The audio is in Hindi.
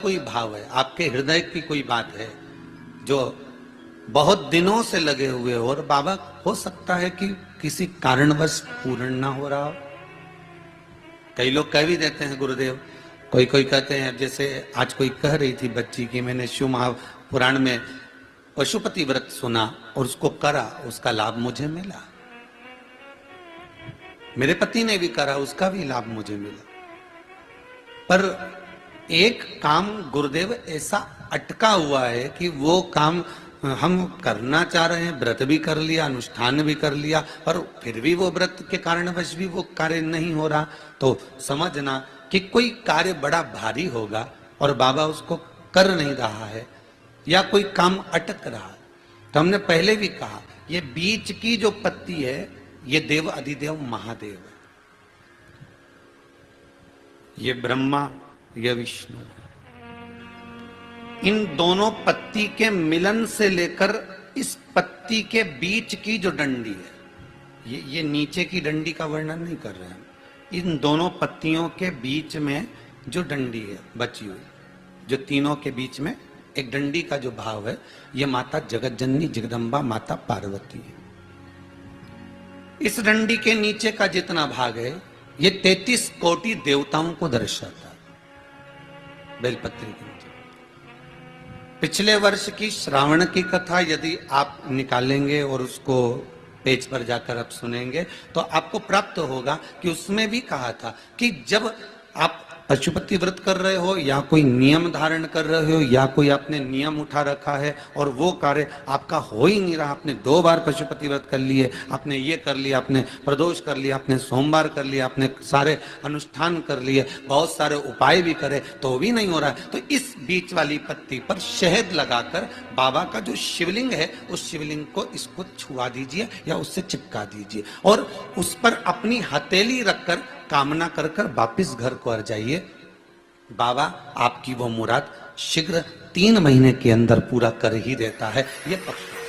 कोई भाव है, आपके हृदय की कोई बात है जो बहुत दिनों से लगे हुए हो और बाबा हो सकता है कि किसी कारणवश पूर्ण ना हो रहा हो। कई लोग कह भी देते हैं गुरुदेव, कोई कोई कहते हैं, जैसे आज कोई कह रही थी बच्ची की मैंने शिव महापुराण में पशुपति व्रत सुना और उसको करा, उसका लाभ मुझे मिला। मेरे पति ने भी करा, उसका भी लाभ मुझे मिला। पर एक काम गुरुदेव ऐसा अटका हुआ है कि वो काम हम करना चाह रहे हैं, व्रत भी कर लिया, अनुष्ठान भी कर लिया, पर फिर भी वो व्रत के कारणवश भी वो कार्य नहीं हो रहा। तो समझना कि कोई कार्य बड़ा भारी होगा और बाबा उसको कर नहीं रहा है या कोई काम अटक रहा है। तो हमने पहले भी कहा, ये बीच की जो पत्ती है ये देव अधिदेव महादेव है, ये ब्रह्मा, ये विष्णु। इन दोनों पत्ती के मिलन से लेकर इस पत्ती के बीच की जो डंडी है, ये नीचे की डंडी का वर्णन नहीं कर रहे हैं, इन दोनों पत्तियों के बीच में जो डंडी है बची हुई, जो तीनों के बीच में एक डंडी का जो भाव है, ये माता जगत जननी जगदम्बा माता पार्वती है। इस डंडी के नीचे का जितना भाग है ये 33 कोटि देवताओं को दर्शाता है। बेलपत्री के नीचे पिछले वर्ष की श्रावण की कथा यदि आप निकालेंगे और उसको पेज पर जाकर आप सुनेंगे तो आपको प्राप्त होगा कि उसमें भी कहा था कि जब आप पशुपति व्रत कर रहे हो या कोई नियम धारण कर रहे हो या कोई आपने नियम उठा रखा है और वो कार्य आपका हो ही नहीं रहा, आपने 2 बार पशुपति व्रत कर लिए, आपने ये कर लिया, आपने प्रदोष कर लिया, आपने सोमवार कर लिया, आपने सारे अनुष्ठान कर लिए, बहुत सारे उपाय भी करे तो भी नहीं हो रहा है, तो इस बीच वाली पत्ती पर शहद लगाकर बाबा का जो शिवलिंग है उस शिवलिंग को इसको छुआ दीजिए या उससे चिपका दीजिए और उस पर अपनी हथेली रखकर कामना कर कर वापिस घर को आ जाइए। बाबा आपकी वो मुराद शीघ्र 3 महीने के अंदर पूरा कर ही देता है, ये पक्का।